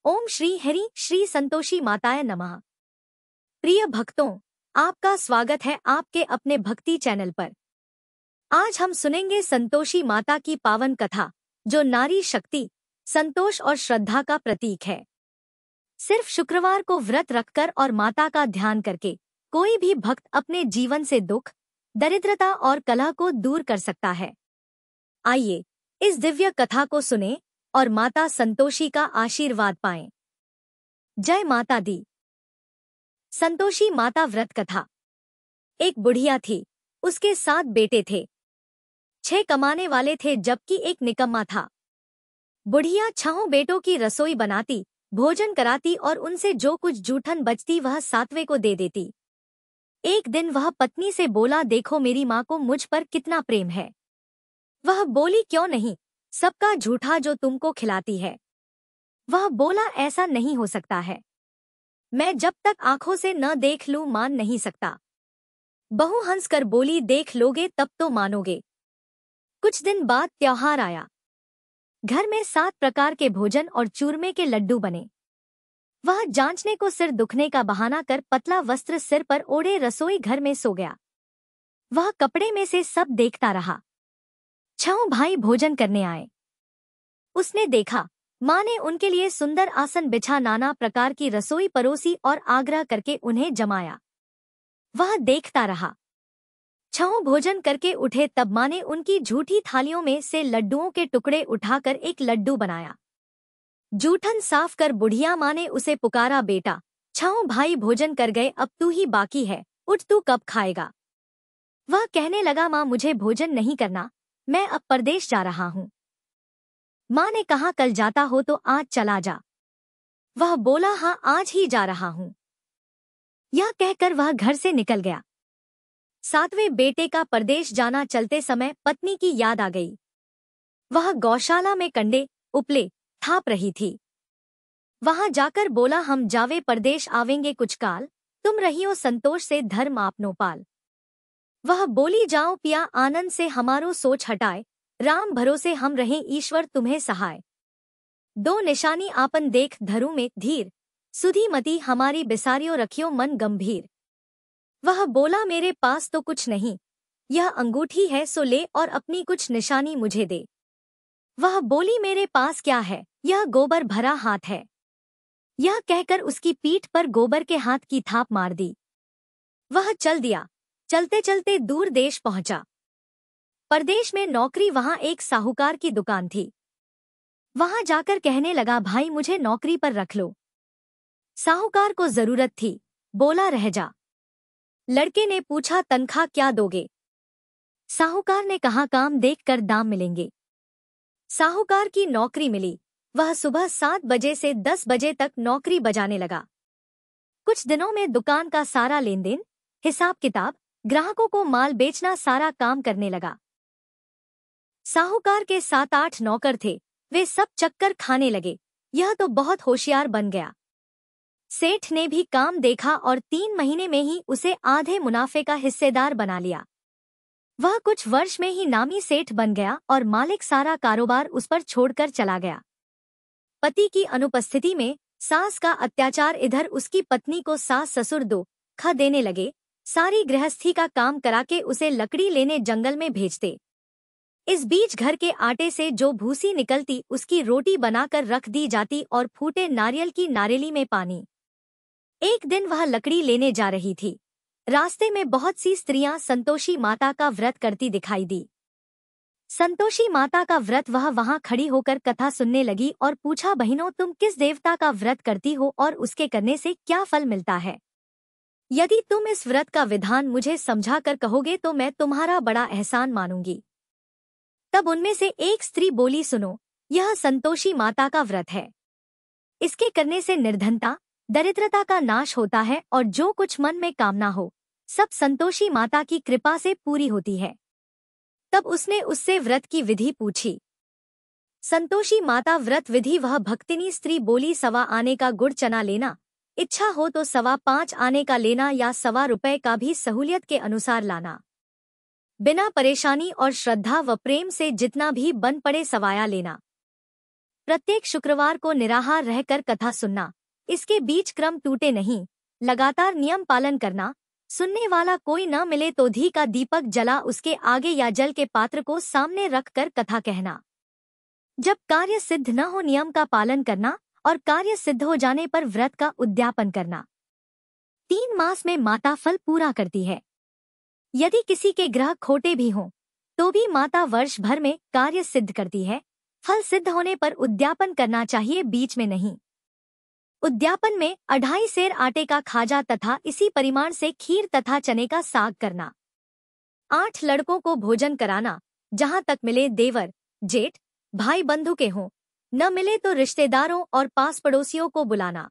ओम श्री हरि श्री संतोषी माताय नमः। प्रिय भक्तों, आपका स्वागत है आपके अपने भक्ति चैनल पर। आज हम सुनेंगे संतोषी माता की पावन कथा, जो नारी शक्ति, संतोष और श्रद्धा का प्रतीक है। सिर्फ शुक्रवार को व्रत रखकर और माता का ध्यान करके कोई भी भक्त अपने जीवन से दुख, दरिद्रता और कलह को दूर कर सकता है। आइए इस दिव्य कथा को सुनें और माता संतोषी का आशीर्वाद पाएं। जय माता दी। संतोषी माता व्रत कथा। एक बुढ़िया थी, उसके 7 बेटे थे। 6 कमाने वाले थे जबकि एक निकम्मा था। बुढ़िया 6 बेटों की रसोई बनाती, भोजन कराती और उनसे जो कुछ जूठन बचती वह 7वें को दे देती। एक दिन वह पत्नी से बोला, देखो मेरी माँ को मुझ पर कितना प्रेम है। वह बोली, क्यों नहीं, सबका झूठा जो तुमको खिलाती है। वह बोला, ऐसा नहीं हो सकता है, मैं जब तक आंखों से न देख लूं मान नहीं सकता। बहू हंसकर बोली, देख लोगे तब तो मानोगे। कुछ दिन बाद त्योहार आया। घर में 7 प्रकार के भोजन और चूरमे के लड्डू बने। वह जांचने को सिर दुखने का बहाना कर पतला वस्त्र सिर पर ओढ़े रसोई घर में सो गया। वह कपड़े में से सब देखता रहा। 6 भाई भोजन करने आए। उसने देखा, माँ ने उनके लिए सुंदर आसन बिछा नाना प्रकार की रसोई परोसी और आग्रह करके उन्हें जमाया। वह देखता रहा। 6 भोजन करके उठे तब माँ ने उनकी झूठी थालियों में से लड्डुओं के टुकड़े उठाकर एक लड्डू बनाया। जूठन साफ कर बुढ़िया माँ ने उसे पुकारा, बेटा 6 भाई भोजन कर गए, अब तू ही बाकी है, उठ तू कब खाएगा। वह कहने लगा, माँ मुझे भोजन नहीं करना, मैं अब परदेश जा रहा हूँ। माँ ने कहा, कल जाता हो तो आज चला जा। वह बोला, हाँ आज ही जा रहा हूँ। यह कहकर वह घर से निकल गया। 7वें बेटे का परदेश जाना चलते समय पत्नी की याद आ गई। वह गौशाला में कंडे उपले थाप रही थी। वहां जाकर बोला, हम जावे परदेश आवेंगे कुछ काल, तुम रहियो संतोष से धर्म आपनो पाल। वह बोली, जाओ पिया आनंद से हमारो सोच हटाए, राम भरोसे हम रहें ईश्वर तुम्हें सहाय। 2 निशानी आपन देख धरू में धीर, सुधी मती हमारी बिसारियो रखियो मन गंभीर। वह बोला, मेरे पास तो कुछ नहीं, यह अंगूठी है सो ले और अपनी कुछ निशानी मुझे दे। वह बोली, मेरे पास क्या है, यह गोबर भरा हाथ है। यह कहकर उसकी पीठ पर गोबर के हाथ की थाप मार दी। वह चल दिया। चलते चलते दूर देश पहुंचा। परदेश में नौकरी वहां एक साहूकार की दुकान थी। वहां जाकर कहने लगा, भाई मुझे नौकरी पर रख लो। साहूकार को जरूरत थी, बोला रह जा। लड़के ने पूछा, तनख्वाह क्या दोगे। साहूकार ने कहा, काम देखकर दाम मिलेंगे। साहूकार की नौकरी मिली। वह सुबह 7 बजे से 10 बजे तक नौकरी बजाने लगा। कुछ दिनों में दुकान का सारा लेन देन, हिसाब किताब, ग्राहकों को माल बेचना सारा काम करने लगा। साहूकार के 7-8 नौकर थे, वे सब चक्कर खाने लगे। यह तो बहुत होशियार बन गया। सेठ ने भी काम देखा और 3 महीने में ही उसे आधे मुनाफे का हिस्सेदार बना लिया। वह कुछ वर्ष में ही नामी सेठ बन गया और मालिक सारा कारोबार उस पर छोड़कर चला गया। पति की अनुपस्थिति में सास का अत्याचार, इधर उसकी पत्नी को सास ससुर दुख देने लगे। सारी गृहस्थी का काम कराके उसे लकड़ी लेने जंगल में भेजते। इस बीच घर के आटे से जो भूसी निकलती उसकी रोटी बनाकर रख दी जाती और फूटे नारियल की नारेली में पानी। एक दिन वह लकड़ी लेने जा रही थी। रास्ते में बहुत सी स्त्रियां संतोषी माता का व्रत करती दिखाई दी। संतोषी माता का व्रत, वह वहां खड़ी होकर कथा सुनने लगी और पूछा, बहनों तुम किस देवता का व्रत करती हो और उसके करने से क्या फल मिलता है। यदि तुम इस व्रत का विधान मुझे समझा कर कहोगे तो मैं तुम्हारा बड़ा एहसान मानूंगी। तब उनमें से एक स्त्री बोली, सुनो, यह संतोषी माता का व्रत है। इसके करने से निर्धनता, दरिद्रता का नाश होता है और जो कुछ मन में कामना हो सब संतोषी माता की कृपा से पूरी होती है। तब उसने उससे व्रत की विधि पूछी। संतोषी माता व्रत विधि, वह भक्तिनी स्त्री बोली, 1.25 आने का गुड़ चना लेना, इच्छा हो तो 5.25 आने का लेना या 1.25 रुपए का भी सहूलियत के अनुसार लाना। बिना परेशानी और श्रद्धा व प्रेम से जितना भी बन पड़े सवाया लेना। प्रत्येक शुक्रवार को निराहार रहकर कथा सुनना, इसके बीच क्रम टूटे नहीं, लगातार नियम पालन करना, सुनने वाला कोई न मिले तो घी का दीपक जला उसके आगे या जल के पात्र को सामने रखकर कथा कहना। जब कार्य सिद्ध न हो नियम का पालन करना और कार्य सिद्ध हो जाने पर व्रत का उद्यापन करना। 3 मास में माता फल पूरा करती है। यदि किसी के ग्रह खोटे भी हों तो भी माता वर्ष भर में कार्य सिद्ध करती है। फल सिद्ध होने पर उद्यापन करना चाहिए, बीच में नहीं। उद्यापन में 2.5 सेर आटे का खाजा तथा इसी परिमाण से खीर तथा चने का साग करना। 8 लड़कों को भोजन कराना, जहां तक मिले देवर, जेठ, भाई बंधु के हों, न मिले तो रिश्तेदारों और पास पड़ोसियों को बुलाना।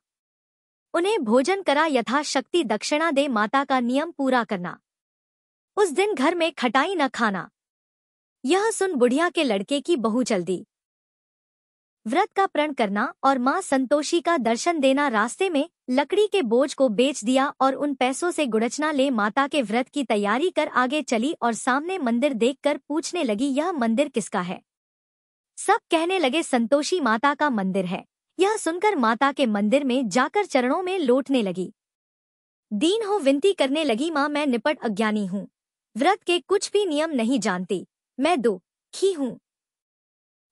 उन्हें भोजन करा यथाशक्ति दक्षिणा दे माता का नियम पूरा करना। उस दिन घर में खटाई न खाना। यह सुन बुढ़िया के लड़के की बहू चल दी। व्रत का प्रण करना और मां संतोषी का दर्शन देना। रास्ते में लकड़ी के बोझ को बेच दिया और उन पैसों से गुड़चना ले माता के व्रत की तैयारी कर आगे चली और सामने मंदिर देखकर पूछने लगी, यह मंदिर किसका है? सब कहने लगे संतोषी माता का मंदिर है। यह सुनकर माता के मंदिर में जाकर चरणों में लोटने लगी। दीन हो विनती करने लगी, मां मैं निपट अज्ञानी हूँ, व्रत के कुछ भी नियम नहीं जानती, मैं दुखी हूँ।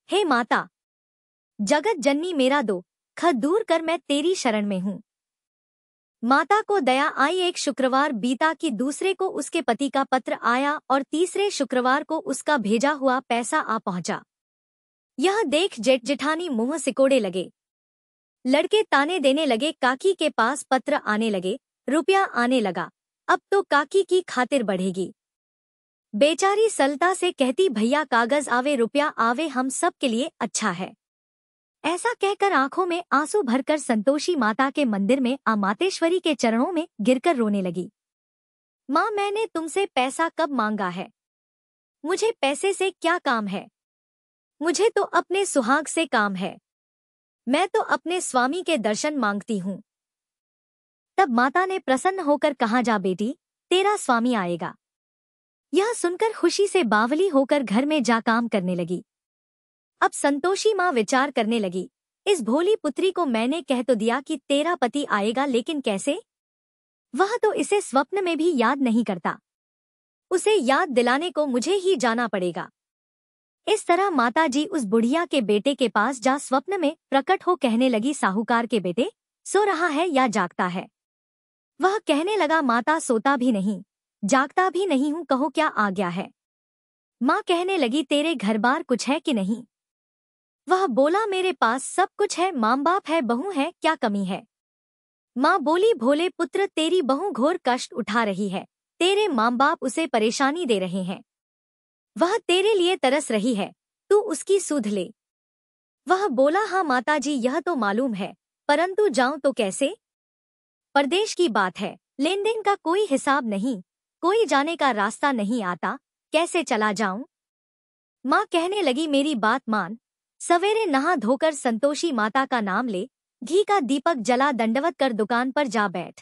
हे माता, जगत जननी मेरा दुख दूर कर, मैं तेरी शरण में हूँ। माता को दया आई। एक शुक्रवार बीता कि दूसरे को उसके पति का पत्र आया और तीसरे शुक्रवार को उसका भेजा हुआ पैसा आ पहुंचा। यह देख जेठ जेठानी मुंह सिकोड़े लगे। लड़के ताने देने लगे, काकी के पास पत्र आने लगे, रुपया आने लगा, अब तो काकी की खातिर बढ़ेगी। बेचारी सलता से कहती, भैया कागज आवे रुपया आवे, हम सब के लिए अच्छा है। ऐसा कहकर आंखों में आंसू भरकर संतोषी माता के मंदिर में मातेश्वरी के चरणों में गिरकर रोने लगी। माँ, मैंने तुमसे पैसा कब मांगा है? मुझे पैसे से क्या काम है? मुझे तो अपने सुहाग से काम है। मैं तो अपने स्वामी के दर्शन मांगती हूँ। तब माता ने प्रसन्न होकर कहा, जा बेटी, तेरा स्वामी आएगा। यह सुनकर खुशी से बावली होकर घर में जा काम करने लगी। अब संतोषी माँ विचार करने लगी, इस भोली पुत्री को मैंने कह तो दिया कि तेरा पति आएगा, लेकिन कैसे? वह तो इसे स्वप्न में भी याद नहीं करता। उसे याद दिलाने को मुझे ही जाना पड़ेगा। इस तरह माताजी उस बुढ़िया के बेटे के पास जा स्वप्न में प्रकट हो कहने लगी, साहूकार के बेटे, सो रहा है या जागता है? वह कहने लगा, माता सोता भी नहीं, जागता भी नहीं हूँ, कहो क्या आज्ञा है? माँ कहने लगी, तेरे घर बार कुछ है कि नहीं? वह बोला, मेरे पास सब कुछ है, माँ बाप है, बहू है, क्या कमी है? माँ बोली, भोले पुत्र, तेरी बहू घोर कष्ट उठा रही है, तेरे माँ बाप उसे परेशानी दे रहे हैं। वह तेरे लिए तरस रही है, तू उसकी सुध ले। वह बोला, हाँ माताजी, यह तो मालूम है, परंतु जाऊं तो कैसे? परदेश की बात है, लेन देन का कोई हिसाब नहीं, कोई जाने का रास्ता नहीं आता, कैसे चला जाऊं? माँ कहने लगी, मेरी बात मान, सवेरे नहा धोकर संतोषी माता का नाम ले, घी का दीपक जला दंडवत कर दुकान पर जा बैठ।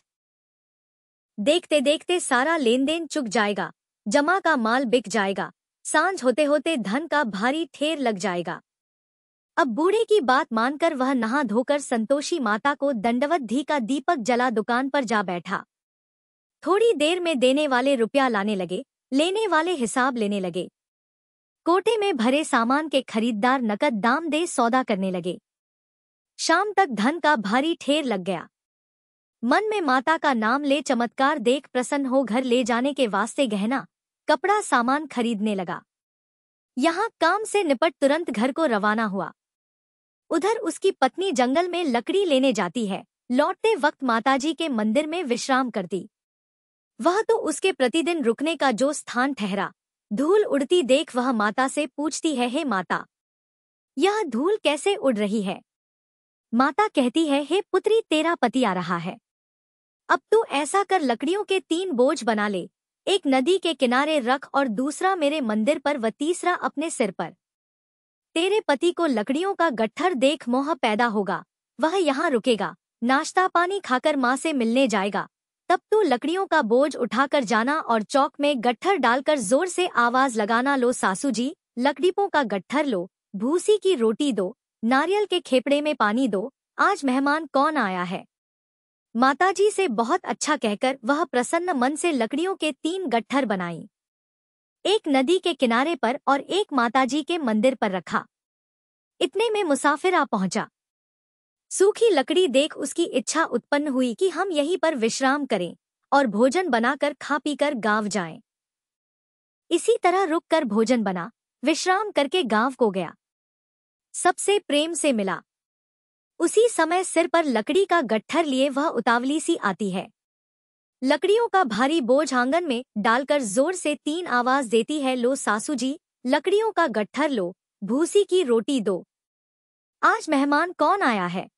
देखते देखते सारा लेन देन चुक जाएगा, जमा का माल बिक जाएगा, सांझ होते होते धन का भारी ठेर लग जाएगा। अब बूढ़े की बात मानकर वह नहा धोकर संतोषी माता को दंडवत घी का दीपक जला दुकान पर जा बैठा। थोड़ी देर में देने वाले रुपया लाने लगे, लेने वाले हिसाब लेने लगे। कोटे में भरे सामान के खरीददार नकद दाम दे सौदा करने लगे। शाम तक धन का भारी ठेर लग गया। मन में माता का नाम ले चमत्कार देख प्रसन्न हो घर ले जाने के वास्ते गहना, कपड़ा सामान खरीदने लगा। यहाँ काम से निपट तुरंत घर को रवाना हुआ। उधर उसकी पत्नी जंगल में लकड़ी लेने जाती है, लौटते वक्त माताजी के मंदिर में विश्राम करती। वह तो उसके प्रतिदिन रुकने का जो स्थान ठहरा। धूल उड़ती देख वह माता से पूछती है, हे माता, यह धूल कैसे उड़ रही है? माता कहती है, हे पुत्री, तेरा पति आ रहा है। अब तू ऐसा कर, लकड़ियों के 3 बोझ बना ले, एक नदी के किनारे रख और दूसरा मेरे मंदिर पर व तीसरा अपने सिर पर। तेरे पति को लकड़ियों का गट्ठर देख मोह पैदा होगा, वह यहाँ रुकेगा, नाश्ता पानी खाकर माँ से मिलने जाएगा। तब तू लकड़ियों का बोझ उठाकर जाना और चौक में गट्ठर डालकर जोर से आवाज लगाना, लो सासू जी, लकड़ियों का गट्ठर लो, भूसी की रोटी दो, नारियल के खेपड़े में पानी दो, आज मेहमान कौन आया है। माताजी से बहुत अच्छा कहकर वह प्रसन्न मन से लकड़ियों के 3 गट्ठर बनाई। एक नदी के किनारे पर और एक माताजी के मंदिर पर रखा। इतने में मुसाफिर आ पहुंचा। सूखी लकड़ी देख उसकी इच्छा उत्पन्न हुई कि हम यहीं पर विश्राम करें और भोजन बनाकर खा पीकर गांव जाएं। इसी तरह रुककर भोजन बना, विश्राम करके गांव को गया। सबसे प्रेम से मिला। उसी समय सिर पर लकड़ी का गट्ठर लिए वह उतावली सी आती है। लकड़ियों का भारी बोझ आंगन में डालकर जोर से 3 आवाज देती है, लो सासू जी, लकड़ियों का गट्ठर लो, भूसी की रोटी दो, आज मेहमान कौन आया है।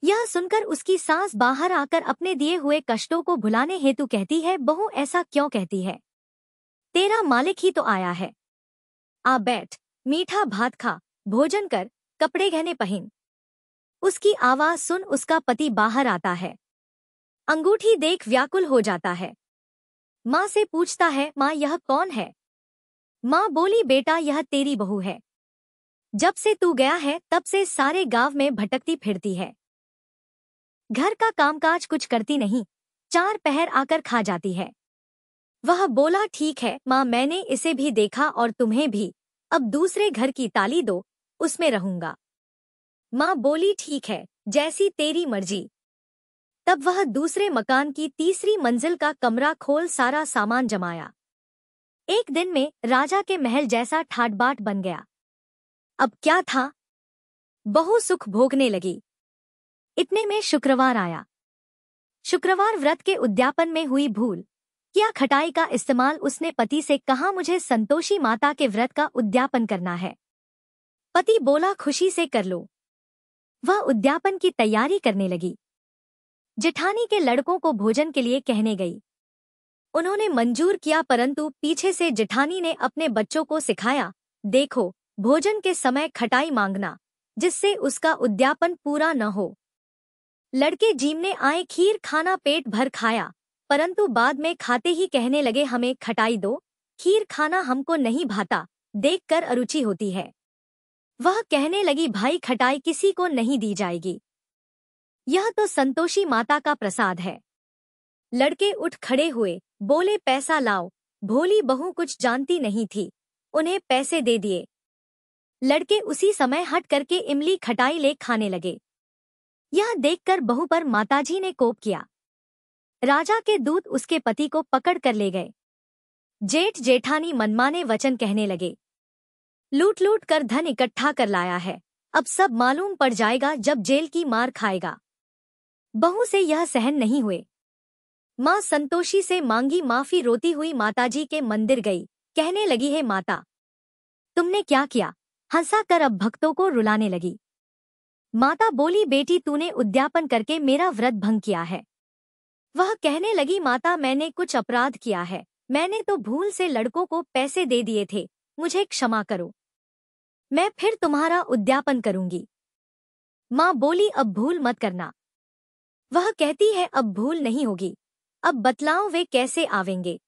यह सुनकर उसकी सास बाहर आकर अपने दिए हुए कष्टों को भुलाने हेतु कहती है, बहू ऐसा क्यों कहती है, तेरा मालिक ही तो आया है। आ बैठ, मीठा भात खा, भोजन कर, कपड़े गहने पहन। उसकी आवाज सुन उसका पति बाहर आता है। अंगूठी देख व्याकुल हो जाता है। माँ से पूछता है, माँ यह कौन है। माँ बोली, बेटा यह तेरी बहू है। जब से तू गया है तब से सारे गांव में भटकती फिरती है। घर का कामकाज कुछ करती नहीं, 4 पहर आकर खा जाती है। वह बोला, ठीक है माँ, मैंने इसे भी देखा और तुम्हें भी, अब दूसरे घर की ताली दो, उसमें रहूंगा। माँ बोली, ठीक है, जैसी तेरी मर्जी। तब वह दूसरे मकान की 3री मंजिल का कमरा खोल सारा सामान जमाया। एक दिन में राजा के महल जैसा ठाट-बाट बन गया। अब क्या था, बहू सुख भोगने लगी। इतने में शुक्रवार आया। शुक्रवार व्रत के उद्यापन में हुई भूल, क्या खटाई का इस्तेमाल उसने पति से कहा, मुझे संतोषी माता के व्रत का उद्यापन करना है। पति बोला, खुशी से कर लो। वह उद्यापन की तैयारी करने लगी। जेठानी के लड़कों को भोजन के लिए कहने गई। उन्होंने मंजूर किया, परंतु पीछे से जेठानी ने अपने बच्चों को सिखाया, देखो भोजन के समय खटाई मांगना, जिससे उसका उद्यापन पूरा न हो। लड़के जीमने आए, खीर खाना पेट भर खाया, परंतु बाद में खाते ही कहने लगे, हमें खटाई दो, खीर खाना हमको नहीं भाता, देखकर अरुचि होती है। वह कहने लगी, भाई खटाई किसी को नहीं दी जाएगी, यह तो संतोषी माता का प्रसाद है। लड़के उठ खड़े हुए, बोले, पैसा लाओ। भोली बहू कुछ जानती नहीं थी, उन्हें पैसे दे दिए। लड़के उसी समय हट करके इमली खटाई ले खाने लगे। यह देखकर बहू पर माताजी ने कोप किया। राजा के दूत उसके पति को पकड़ कर ले गए। जेठ जेठानी मनमाने वचन कहने लगे, लूट लूट कर धन इकट्ठा कर लाया है, अब सब मालूम पड़ जाएगा जब जेल की मार खाएगा। बहू से यह सहन नहीं हुए। माँ संतोषी से मांगी माफी, रोती हुई माताजी के मंदिर गई, कहने लगी, है माता, तुमने क्या किया। हंसा कर अब भक्तों को रुलाने लगी। माता बोली, बेटी तूने उद्यापन करके मेरा व्रत भंग किया है। वह कहने लगी, माता मैंने कुछ अपराध किया है, मैंने तो भूल से लड़कों को पैसे दे दिए थे, मुझे क्षमा करो, मैं फिर तुम्हारा उद्यापन करूंगी। माँ बोली, अब भूल मत करना। वह कहती है, अब भूल नहीं होगी, अब बतलाओ वे कैसे आवेंगे।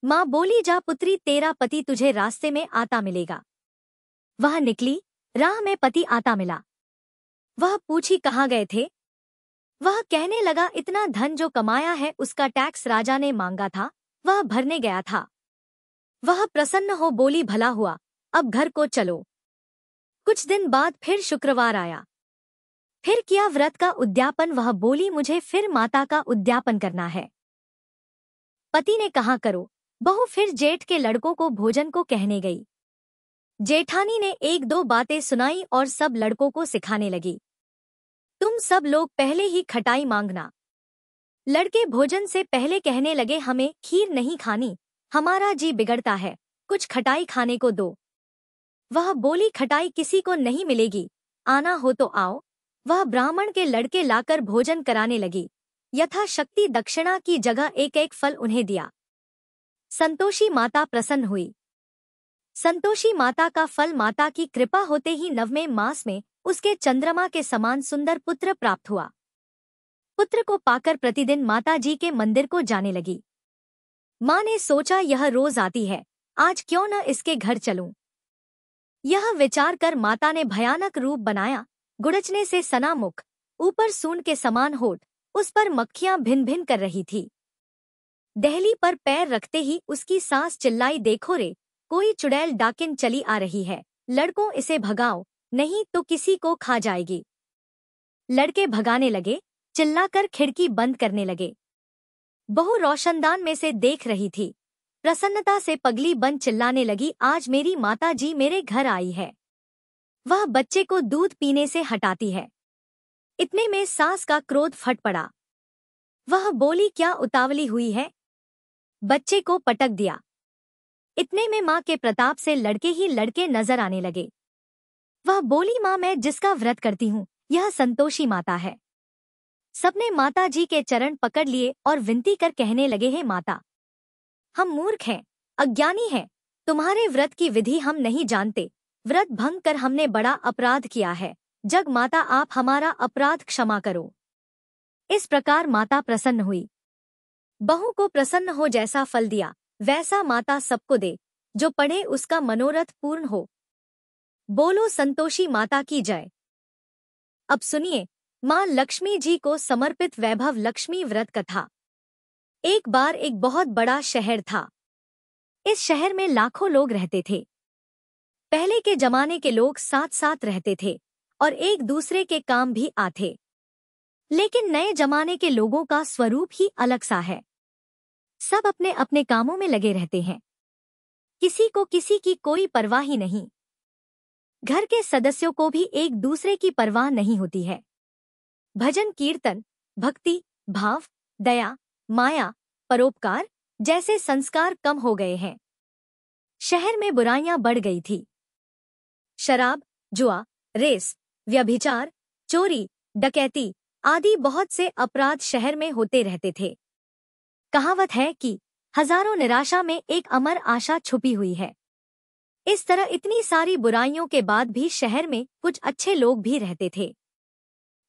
माँ बोली, जा पुत्री, तेरा पति तुझे रास्ते में आता मिलेगा। वह निकली, राह में पति आता मिला। वह पूछी, कहाँ गए थे। वह कहने लगा, इतना धन जो कमाया है उसका टैक्स राजा ने मांगा था, वह भरने गया था। वह प्रसन्न हो बोली, भला हुआ, अब घर को चलो। कुछ दिन बाद फिर शुक्रवार आया। फिर किया व्रत का उद्यापन। वह बोली, मुझे फिर माता का उद्यापन करना है। पति ने कहा, करो। बहू फिर जेठ के लड़कों को भोजन को कहने गई। जेठानी ने 1-2 बातें सुनाई और सब लड़कों को सिखाने लगी, तुम सब लोग पहले ही खटाई मांगना। लड़के भोजन से पहले कहने लगे, हमें खीर नहीं खानी, हमारा जी बिगड़ता है, कुछ खटाई खाने को दो। वह बोली, खटाई किसी को नहीं मिलेगी, आना हो तो आओ। वह ब्राह्मण के लड़के लाकर भोजन कराने लगी। यथाशक्ति दक्षिणा की जगह एक एक फल उन्हें दिया। संतोषी माता प्रसन्न हुई। संतोषी माता का फल माता की कृपा होते ही 9वें मास में उसके चंद्रमा के समान सुंदर पुत्र प्राप्त हुआ। पुत्र को पाकर प्रतिदिन माता जी के मंदिर को जाने लगी। माँ ने सोचा, यह रोज आती है, आज क्यों न इसके घर चलूं। यह विचार कर माता ने भयानक रूप बनाया, गुड़चने से सना मुख, ऊपर सूंड के समान होठ, उस पर मक्खियां भिन भिन कर रही थी। दहली पर पैर रखते ही उसकी सांस चिल्लाई, देखो रे, कोई चुड़ैल डाकिन चली आ रही है, लड़कों इसे भगाओ, नहीं तो किसी को खा जाएगी। लड़के भगाने लगे, चिल्लाकर खिड़की बंद करने लगे। बहू रोशनदान में से देख रही थी, प्रसन्नता से पगली बन चिल्लाने लगी, आज मेरी माता जी मेरे घर आई है, वह बच्चे को दूध पीने से हटाती है। इतने में सास का क्रोध फट पड़ा। वह बोली, क्या उतावली हुई है, बच्चे को पटक दिया। इतने में माँ के प्रताप से लड़के ही लड़के नजर आने लगे। वह बोली, माँ मैं जिसका व्रत करती हूँ यह संतोषी माता है। सबने माता जी के चरण पकड़ लिए और विनती कर कहने लगे, हे माता, हम मूर्ख हैं, अज्ञानी हैं, तुम्हारे व्रत की विधि हम नहीं जानते, व्रत भंग कर हमने बड़ा अपराध किया है, जग माता आप हमारा अपराध क्षमा करो। इस प्रकार माता प्रसन्न हुई। बहू को प्रसन्न हो जैसा फल दिया वैसा माता सबको दे, जो पढ़े उसका मनोरथ पूर्ण हो। बोलो संतोषी माता की जय। अब सुनिए माँ लक्ष्मी जी को समर्पित वैभव लक्ष्मी व्रत कथा। एक बार एक बहुत बड़ा शहर था। इस शहर में लाखों लोग रहते थे। पहले के जमाने के लोग साथ साथ रहते थे और एक दूसरे के काम भी आते। लेकिन नए जमाने के लोगों का स्वरूप ही अलग सा है। सब अपने अपने कामों में लगे रहते हैं, किसी को किसी की कोई परवाह ही नहीं। घर के सदस्यों को भी एक दूसरे की परवाह नहीं होती है। भजन कीर्तन, भक्ति, भाव, दया, माया, परोपकार जैसे संस्कार कम हो गए हैं। शहर में बुराइयां बढ़ गई थी। शराब, जुआ, रेस, व्यभिचार, चोरी, डकैती आदि बहुत से अपराध शहर में होते रहते थे। कहावत है कि हजारों निराशा में एक अमर आशा छुपी हुई है। इस तरह इतनी सारी बुराइयों के बाद भी शहर में कुछ अच्छे लोग भी रहते थे।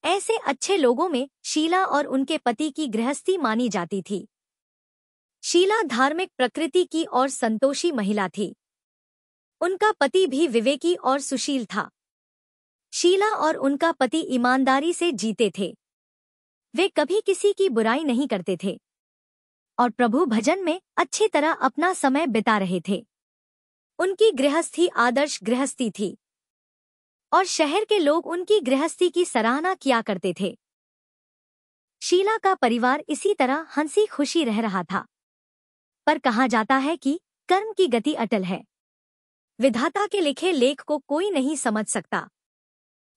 ऐसे अच्छे लोगों में शीला और उनके पति की गृहस्थी मानी जाती थी। शीला धार्मिक प्रकृति की और संतोषी महिला थी। उनका पति भी विवेकी और सुशील था। शीला और उनका पति ईमानदारी से जीते थे। वे कभी किसी की बुराई नहीं करते थे और प्रभु भजन में अच्छी तरह अपना समय बिता रहे थे। उनकी गृहस्थी आदर्श गृहस्थी थी और शहर के लोग उनकी गृहस्थी की सराहना किया करते थे। शीला का परिवार इसी तरह हंसी खुशी रह रहा था। पर कहा जाता है कि कर्म की गति अटल है। विधाता के लिखे लेख को कोई नहीं समझ सकता।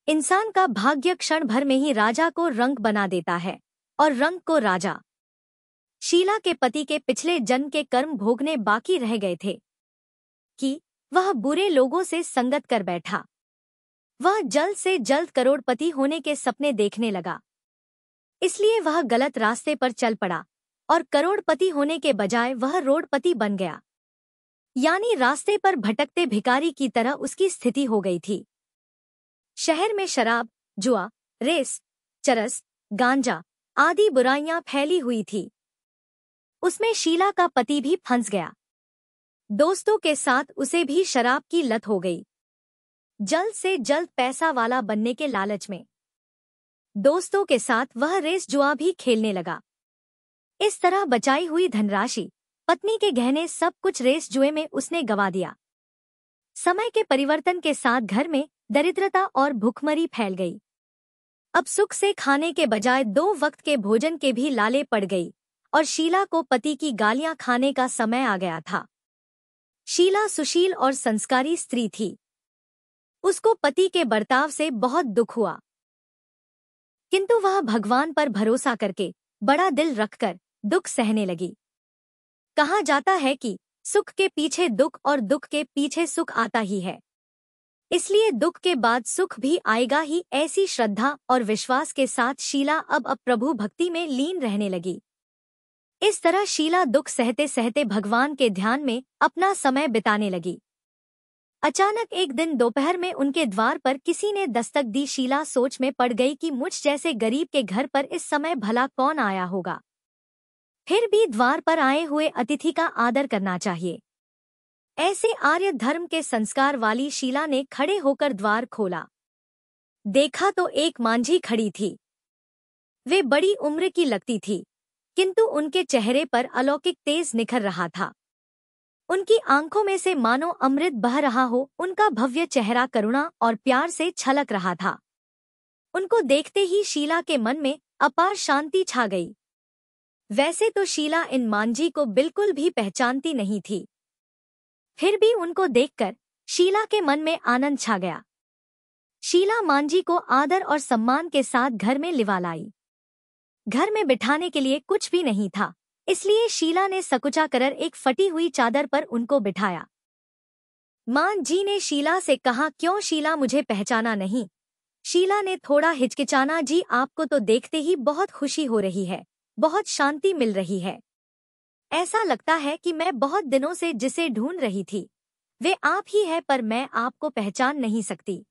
इंसान का भाग्य क्षण भर में ही राजा को रंक बना देता है और रंक को राजा। शीला के पति के पिछले जन्म के कर्म भोगने बाकी रह गए थे कि वह बुरे लोगों से संगत कर बैठा। वह जल्द से जल्द करोड़पति होने के सपने देखने लगा। इसलिए वह गलत रास्ते पर चल पड़ा और करोड़पति होने के बजाय वह रोडपति बन गया। यानी रास्ते पर भटकते भिखारी की तरह उसकी स्थिति हो गई थी। शहर में शराब, जुआ, रेस, चरस, गांजा आदि बुराइयां फैली हुई थी। उसमें शीला का पति भी फंस गया। दोस्तों के साथ उसे भी शराब की लत हो गई। जल्द से जल्द पैसा वाला बनने के लालच में दोस्तों के साथ वह रेस जुआ भी खेलने लगा। इस तरह बचाई हुई धनराशि, पत्नी के गहने सब कुछ रेस जुए में उसने गंवा दिया। समय के परिवर्तन के साथ घर में दरिद्रता और भूखमरी फैल गई। अब सुख से खाने के बजाय 2 वक्त के भोजन के भी लाले पड़ गई और शीला को पति की गालियां खाने का समय आ गया था। शीला सुशील और संस्कारी स्त्री थी। उसको पति के बर्ताव से बहुत दुख हुआ, किंतु वह भगवान पर भरोसा करके बड़ा दिल रखकर दुख सहने लगी। कहा जाता है कि सुख के पीछे दुख और दुख के पीछे सुख आता ही है, इसलिए दुख के बाद सुख भी आएगा ही। ऐसी श्रद्धा और विश्वास के साथ शीला अब प्रभु भक्ति में लीन रहने लगी। इस तरह शीला दुख सहते सहते भगवान के ध्यान में अपना समय बिताने लगी। अचानक एक दिन दोपहर में उनके द्वार पर किसी ने दस्तक दी। शीला सोच में पड़ गई कि मुझ जैसे गरीब के घर पर इस समय भला कौन आया होगा। फिर भी द्वार पर आए हुए अतिथि का आदर करना चाहिए। ऐसे आर्य धर्म के संस्कार वाली शीला ने खड़े होकर द्वार खोला। देखा तो एक मांझी खड़ी थी। वे बड़ी उम्र की लगती थी, किंतु उनके चेहरे पर अलौकिक तेज निखर रहा था। उनकी आंखों में से मानो अमृत बह रहा हो। उनका भव्य चेहरा करुणा और प्यार से छलक रहा था। उनको देखते ही शीला के मन में अपार शांति छा गई। वैसे तो शीला इन मांझी को बिल्कुल भी पहचानती नहीं थी, फिर भी उनको देखकर शीला के मन में आनंद छा गया। शीला मांझी को आदर और सम्मान के साथ घर में लिवा लाई। घर में बिठाने के लिए कुछ भी नहीं था, इसलिए शीला ने सकुचा कर एक फटी हुई चादर पर उनको बिठाया। मांझी ने शीला से कहा, क्यों शीला, मुझे पहचाना नहीं? शीला ने थोड़ा हिचकिचाना, जी आपको तो देखते ही बहुत खुशी हो रही है, बहुत शांति मिल रही है। ऐसा लगता है कि मैं बहुत दिनों से जिसे ढूंढ रही थी वे आप ही है, पर मैं आपको पहचान नहीं सकती।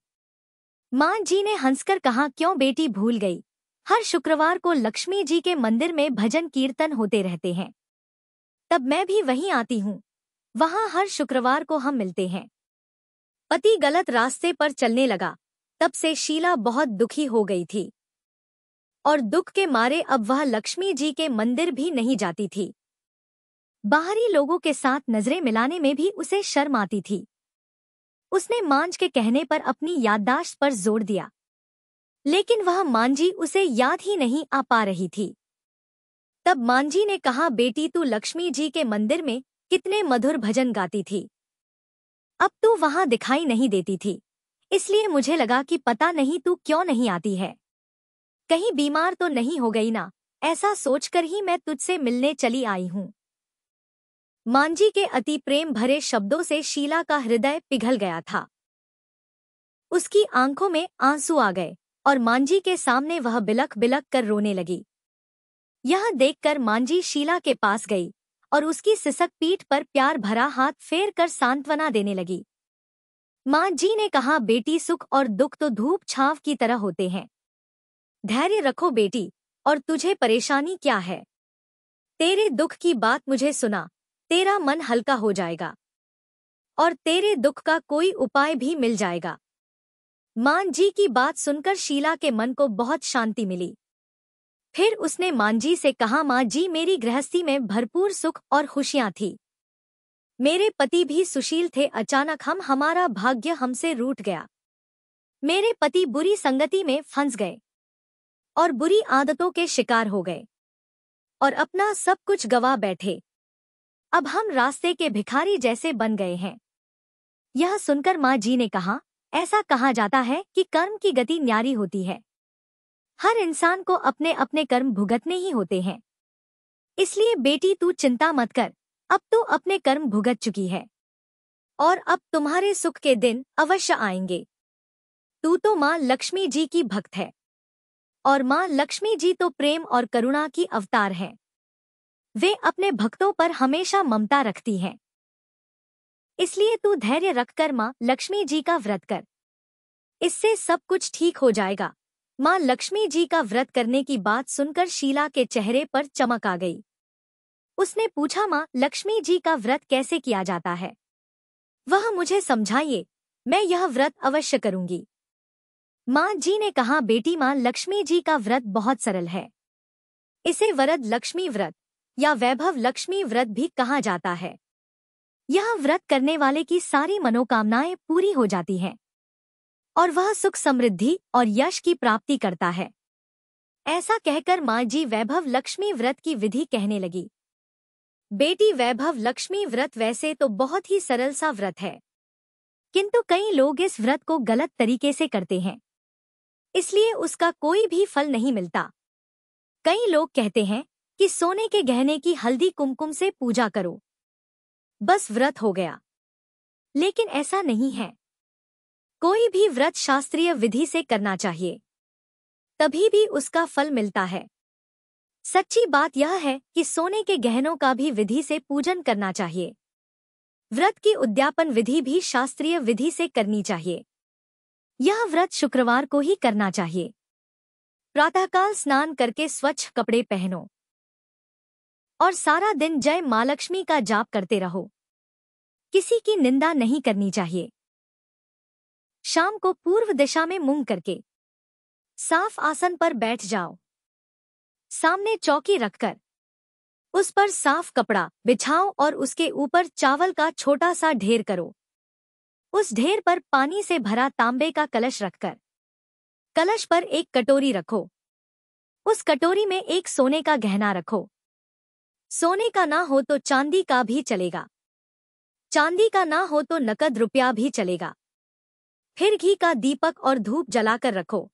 मांझी ने हंसकर कहा, क्यों बेटी भूल गई? हर शुक्रवार को लक्ष्मी जी के मंदिर में भजन कीर्तन होते रहते हैं, तब मैं भी वहीं आती हूँ। वहाँ हर शुक्रवार को हम मिलते हैं। पति गलत रास्ते पर चलने लगा, तब से शीला बहुत दुखी हो गई थी और दुख के मारे अब वह लक्ष्मी जी के मंदिर भी नहीं जाती थी। बाहरी लोगों के साथ नजरें मिलाने में भी उसे शर्म आती थी। उसने मांझ के कहने पर अपनी याददाश्त पर जोर दिया, लेकिन वह मांझी उसे याद ही नहीं आ पा रही थी। तब मांझी ने कहा, बेटी तू लक्ष्मी जी के मंदिर में कितने मधुर भजन गाती थी, अब तू वहां दिखाई नहीं देती थी, इसलिए मुझे लगा कि पता नहीं तू क्यों नहीं आती है। कहीं बीमार तो नहीं हो गई ना, ऐसा सोचकर ही मैं तुझसे मिलने चली आई हूँ। मांझी के अति प्रेम भरे शब्दों से शीला का हृदय पिघल गया था। उसकी आंखों में आंसू आ गए और मांझी के सामने वह बिलख बिलख कर रोने लगी। यह देखकर मांझी शीला के पास गई और उसकी सिसक पीठ पर प्यार भरा हाथ फेर कर सांत्वना देने लगी। मांझी ने कहा, बेटी सुख और दुख तो धूप छांव की तरह होते हैं। धैर्य रखो बेटी, और तुझे परेशानी क्या है? तेरे दुख की बात मुझे सुना, तेरा मन हल्का हो जाएगा और तेरे दुख का कोई उपाय भी मिल जाएगा। मांझी की बात सुनकर शीला के मन को बहुत शांति मिली। फिर उसने मांझी से कहा, माँ जी, मेरी गृहस्थी में भरपूर सुख और खुशियां थी। मेरे पति भी सुशील थे, अचानक हमारा भाग्य हमसे रूठ गया। मेरे पति बुरी संगति में फंस गए और बुरी आदतों के शिकार हो गए और अपना सब कुछ गवा बैठे। अब हम रास्ते के भिखारी जैसे बन गए हैं। यह सुनकर माँ जी ने कहा, ऐसा कहा जाता है कि कर्म की गति न्यारी होती है। हर इंसान को अपने अपने कर्म भुगतने ही होते हैं। इसलिए बेटी तू चिंता मत कर, अब तो अपने कर्म भुगत चुकी है और अब तुम्हारे सुख के दिन अवश्य आएंगे। तू तो माँ लक्ष्मी जी की भक्त है और माँ लक्ष्मी जी तो प्रेम और करुणा की अवतार है। वे अपने भक्तों पर हमेशा ममता रखती हैं। इसलिए तू धैर्य रखकर माँ लक्ष्मी जी का व्रत कर, इससे सब कुछ ठीक हो जाएगा। माँ लक्ष्मी जी का व्रत करने की बात सुनकर शीला के चेहरे पर चमक आ गई। उसने पूछा, माँ लक्ष्मी जी का व्रत कैसे किया जाता है? वह मुझे समझाइए, मैं यह व्रत अवश्य करूंगी। माँ जी ने कहा, बेटी माँ लक्ष्मी जी का व्रत बहुत सरल है। इसे वरद लक्ष्मी व्रत या वैभव लक्ष्मी व्रत भी कहा जाता है। यह व्रत करने वाले की सारी मनोकामनाएं पूरी हो जाती हैं और वह सुख समृद्धि और यश की प्राप्ति करता है। ऐसा कहकर माँ जी वैभव लक्ष्मी व्रत की विधि कहने लगी। बेटी, वैभव लक्ष्मी व्रत वैसे तो बहुत ही सरल सा व्रत है, किंतु कई लोग इस व्रत को गलत तरीके से करते हैं, इसलिए उसका कोई भी फल नहीं मिलता। कई लोग कहते हैं कि सोने के गहने की हल्दी कुमकुम से पूजा करो, बस व्रत हो गया, लेकिन ऐसा नहीं है। कोई भी व्रत शास्त्रीय विधि से करना चाहिए, तभी भी उसका फल मिलता है। सच्ची बात यह है कि सोने के गहनों का भी विधि से पूजन करना चाहिए। व्रत की उद्यापन विधि भी शास्त्रीय विधि से करनी चाहिए। यह व्रत शुक्रवार को ही करना चाहिए। प्रातःकाल स्नान करके स्वच्छ कपड़े पहनो और सारा दिन जय माँ लक्ष्मी का जाप करते रहो। किसी की निंदा नहीं करनी चाहिए। शाम को पूर्व दिशा में मुंह करके साफ आसन पर बैठ जाओ। सामने चौकी रखकर उस पर साफ कपड़ा बिछाओ और उसके ऊपर चावल का छोटा सा ढेर करो। उस ढेर पर पानी से भरा तांबे का कलश रखकर कलश पर एक कटोरी रखो। उस कटोरी में एक सोने का गहना रखो। सोने का ना हो तो चांदी का भी चलेगा। चांदी का ना हो तो नकद रुपया भी चलेगा। फिर घी का दीपक और धूप जलाकर रखो।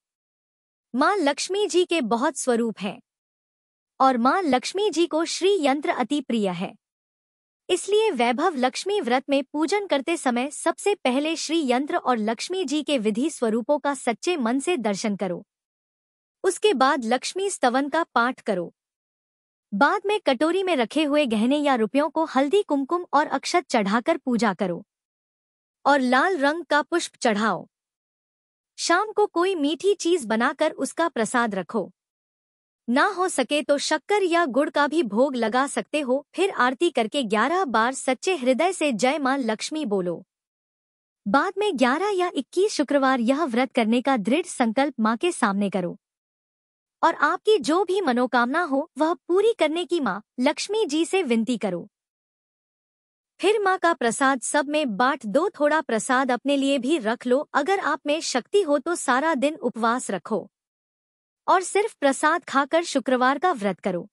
मां लक्ष्मी जी के बहुत स्वरूप हैं और मां लक्ष्मी जी को श्री यंत्र अति प्रिय है। इसलिए वैभव लक्ष्मी व्रत में पूजन करते समय सबसे पहले श्री यंत्र और लक्ष्मी जी के विधि स्वरूपों का सच्चे मन से दर्शन करो। उसके बाद लक्ष्मी स्तवन का पाठ करो। बाद में कटोरी में रखे हुए गहने या रुपयों को हल्दी कुमकुम और अक्षत चढ़ाकर पूजा करो और लाल रंग का पुष्प चढ़ाओ। शाम को कोई मीठी चीज बनाकर उसका प्रसाद रखो। ना हो सके तो शक्कर या गुड़ का भी भोग लगा सकते हो। फिर आरती करके 11 बार सच्चे हृदय से जय मां लक्ष्मी बोलो। बाद में 11 या 21 शुक्रवार यह व्रत करने का दृढ़ संकल्प मां के सामने करो और आपकी जो भी मनोकामना हो वह पूरी करने की मां लक्ष्मी जी से विनती करो। फिर मां का प्रसाद सब में बांट दो। थोड़ा प्रसाद अपने लिए भी रख लो। अगर आप में शक्ति हो तो सारा दिन उपवास रखो और सिर्फ प्रसाद खाकर शुक्रवार का व्रत करो।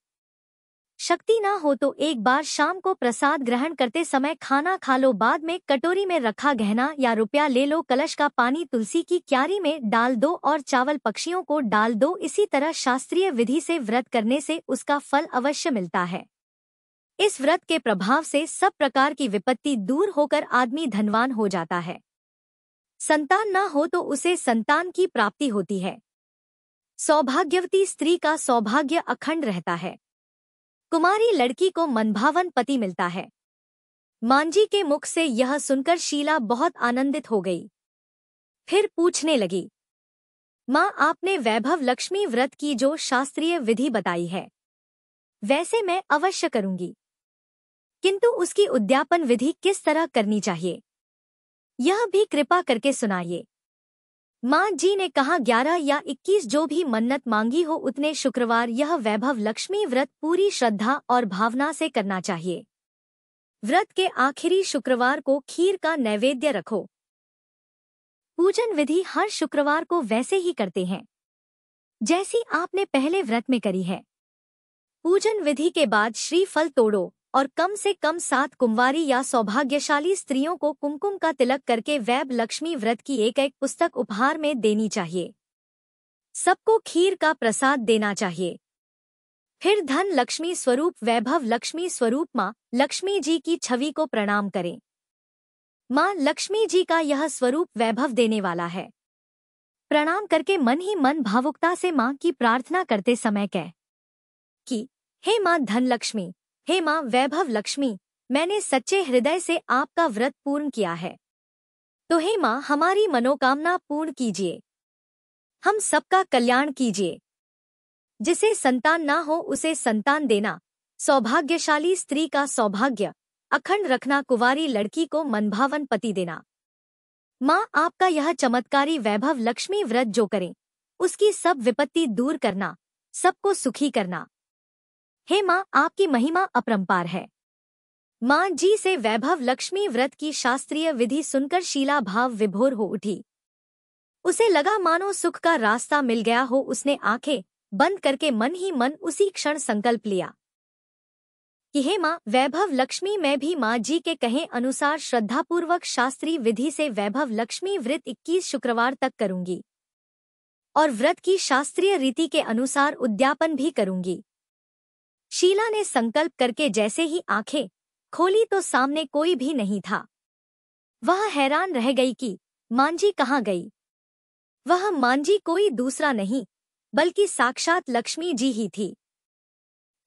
शक्ति ना हो तो एक बार शाम को प्रसाद ग्रहण करते समय खाना खा लो। बाद में कटोरी में रखा गहना या रुपया ले लो। कलश का पानी तुलसी की क्यारी में डाल दो और चावल पक्षियों को डाल दो। इसी तरह शास्त्रीय विधि से व्रत करने से उसका फल अवश्य मिलता है। इस व्रत के प्रभाव से सब प्रकार की विपत्ति दूर होकर आदमी धनवान हो जाता है। संतान ना हो तो उसे संतान की प्राप्ति होती है। सौभाग्यवती स्त्री का सौभाग्य अखंड रहता है। कुमारी लड़की को मनभावन पति मिलता है। मांझी के मुख से यह सुनकर शीला बहुत आनंदित हो गई। फिर पूछने लगी, माँ आपने वैभव लक्ष्मी व्रत की जो शास्त्रीय विधि बताई है वैसे मैं अवश्य करूंगी, किंतु उसकी उद्यापन विधि किस तरह करनी चाहिए यह भी कृपा करके सुनाइए। माँ जी ने कहा 11 या 21 जो भी मन्नत मांगी हो उतने शुक्रवार यह वैभव लक्ष्मी व्रत पूरी श्रद्धा और भावना से करना चाहिए। व्रत के आखिरी शुक्रवार को खीर का नैवेद्य रखो। पूजन विधि हर शुक्रवार को वैसे ही करते हैं जैसी आपने पहले व्रत में करी है। पूजन विधि के बाद श्रीफल तोड़ो और कम से कम 7 कुंवारी या सौभाग्यशाली स्त्रियों को कुमकुम का तिलक करके वैभ लक्ष्मी व्रत की एक पुस्तक उपहार में देनी चाहिए। सबको खीर का प्रसाद देना चाहिए। फिर धन लक्ष्मी स्वरूप वैभव लक्ष्मी स्वरूप माँ लक्ष्मी जी की छवि को प्रणाम करें। माँ लक्ष्मी जी का यह स्वरूप वैभव देने वाला है। प्रणाम करके मन ही मन भावुकता से माँ की प्रार्थना करते समय कह कि हे माँ धन लक्ष्मी, हे माँ वैभव लक्ष्मी, मैंने सच्चे हृदय से आपका व्रत पूर्ण किया है, तो हे माँ हमारी मनोकामना पूर्ण कीजिए। हम सबका कल्याण कीजिए। जिसे संतान ना हो उसे संतान देना, सौभाग्यशाली स्त्री का सौभाग्य अखंड रखना, कुंवारी लड़की को मनभावन पति देना। माँ आपका यह चमत्कारी वैभव लक्ष्मी व्रत जो करें उसकी सब विपत्ति दूर करना, सबको सुखी करना। हे माँ आपकी महिमा अपरंपार है। माँ जी से वैभव लक्ष्मी व्रत की शास्त्रीय विधि सुनकर शीला भाव विभोर हो उठी। उसे लगा मानो सुख का रास्ता मिल गया हो। उसने आंखें बंद करके मन ही मन उसी क्षण संकल्प लिया कि हे माँ वैभव लक्ष्मी, मैं भी माँ जी के कहे अनुसार श्रद्धापूर्वक शास्त्रीय विधि से वैभव लक्ष्मी व्रत 21 शुक्रवार तक करूंगी और व्रत की शास्त्रीय रीति के अनुसार उद्यापन भी करूंगी। शीला ने संकल्प करके जैसे ही आंखें खोली तो सामने कोई भी नहीं था। वह हैरान रह गई कि मांझी कहाँ गई। वह मांझी कोई दूसरा नहीं बल्कि साक्षात लक्ष्मी जी ही थी।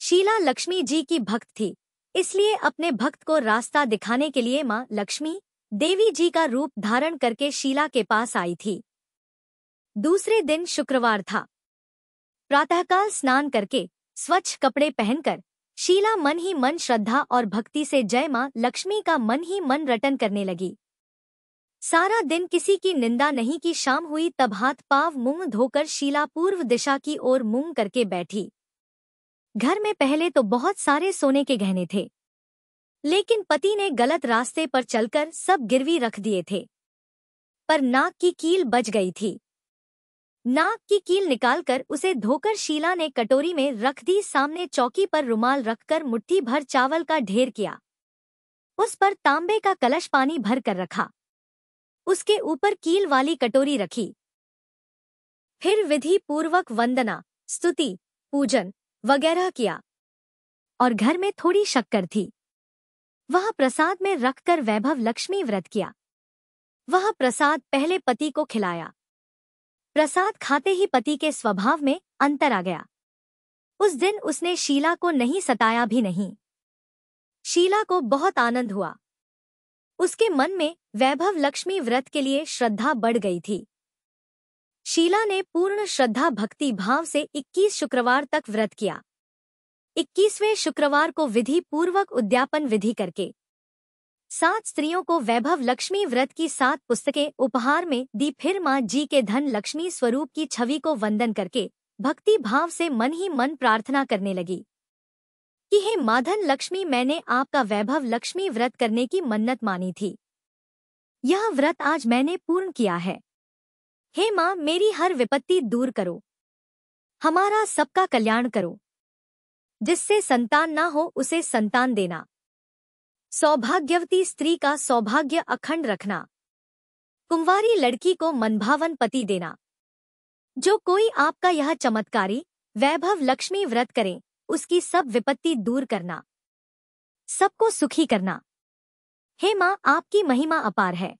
शीला लक्ष्मी जी की भक्त थी, इसलिए अपने भक्त को रास्ता दिखाने के लिए मां लक्ष्मी देवी जी का रूप धारण करके शीला के पास आई थी। दूसरे दिन शुक्रवार था। प्रातःकाल स्नान करके स्वच्छ कपड़े पहनकर शीला मन ही मन श्रद्धा और भक्ति से जय मां लक्ष्मी का मन ही मन रटन करने लगी। सारा दिन किसी की निंदा नहीं की। शाम हुई तब हाथ पाव मुंह धोकर शीला पूर्व दिशा की ओर मुंह करके बैठी। घर में पहले तो बहुत सारे सोने के गहने थे, लेकिन पति ने गलत रास्ते पर चलकर सब गिरवी रख दिए थे। पर नाक की कील बच गई थी। नाक की कील निकालकर उसे धोकर शीला ने कटोरी में रख दी। सामने चौकी पर रुमाल रखकर मुट्ठी भर चावल का ढेर किया। उस पर तांबे का कलश पानी भर कर रखा। उसके ऊपर कील वाली कटोरी रखी। फिर विधि पूर्वक वंदना, स्तुति, पूजन वगैरह किया और घर में थोड़ी शक्कर थी, वह प्रसाद में रखकर वैभव लक्ष्मी व्रत किया। वह प्रसाद पहले पति को खिलाया। प्रसाद खाते ही पति के स्वभाव में अंतर आ गया। उस दिन उसने शीला को नहीं सताया भी नहीं। शीला को बहुत आनंद हुआ। उसके मन में वैभव लक्ष्मी व्रत के लिए श्रद्धा बढ़ गई थी। शीला ने पूर्ण श्रद्धा भक्ति भाव से 21 शुक्रवार तक व्रत किया। 21वें शुक्रवार को विधि पूर्वक उद्यापन विधि करके 7 स्त्रियों को वैभव लक्ष्मी व्रत की 7 पुस्तकें उपहार में दी। फिर मां जी के धन लक्ष्मी स्वरूप की छवि को वंदन करके भक्ति भाव से मन ही मन प्रार्थना करने लगी कि हे माधन लक्ष्मी, मैंने आपका वैभव लक्ष्मी व्रत करने की मन्नत मानी थी। यह व्रत आज मैंने पूर्ण किया है। हे मां, मेरी हर विपत्ति दूर करो, हमारा सबका कल्याण करो। जिससे संतान ना हो उसे संतान देना। सौभाग्यवती स्त्री का सौभाग्य अखंड रखना। कुंवारी लड़की को मनभावन पति देना। जो कोई आपका यह चमत्कारी वैभव लक्ष्मी व्रत करे, उसकी सब विपत्ति दूर करना, सबको सुखी करना। हे मां, आपकी महिमा अपार है।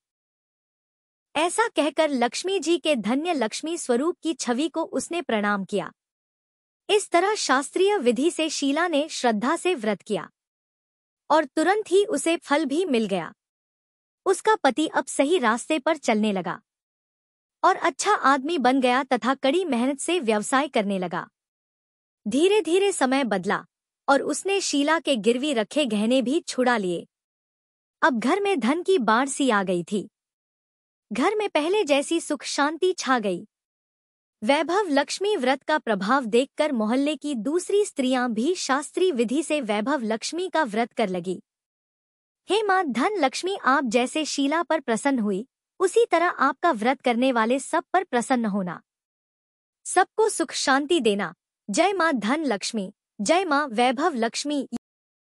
ऐसा कहकर लक्ष्मी जी के धन्य लक्ष्मी स्वरूप की छवि को उसने प्रणाम किया। इस तरह शास्त्रीय विधि से शीला ने श्रद्धा से व्रत किया और तुरंत ही उसे फल भी मिल गया। उसका पति अब सही रास्ते पर चलने लगा और अच्छा आदमी बन गया तथा कड़ी मेहनत से व्यवसाय करने लगा। धीरे धीरे समय बदला और उसने शीला के गिरवी रखे गहने भी छुड़ा लिए। अब घर में धन की बाढ़ सी आ गई थी। घर में पहले जैसी सुख शांति छा गई। वैभव लक्ष्मी व्रत का प्रभाव देखकर मोहल्ले की दूसरी स्त्रियां भी शास्त्रीय विधि से वैभव लक्ष्मी का व्रत कर लगी। हे मां धन लक्ष्मी, आप जैसे शीला पर प्रसन्न हुई, उसी तरह आपका व्रत करने वाले सब पर प्रसन्न होना, सबको सुख शांति देना। जय मां धन लक्ष्मी, जय मां वैभव लक्ष्मी।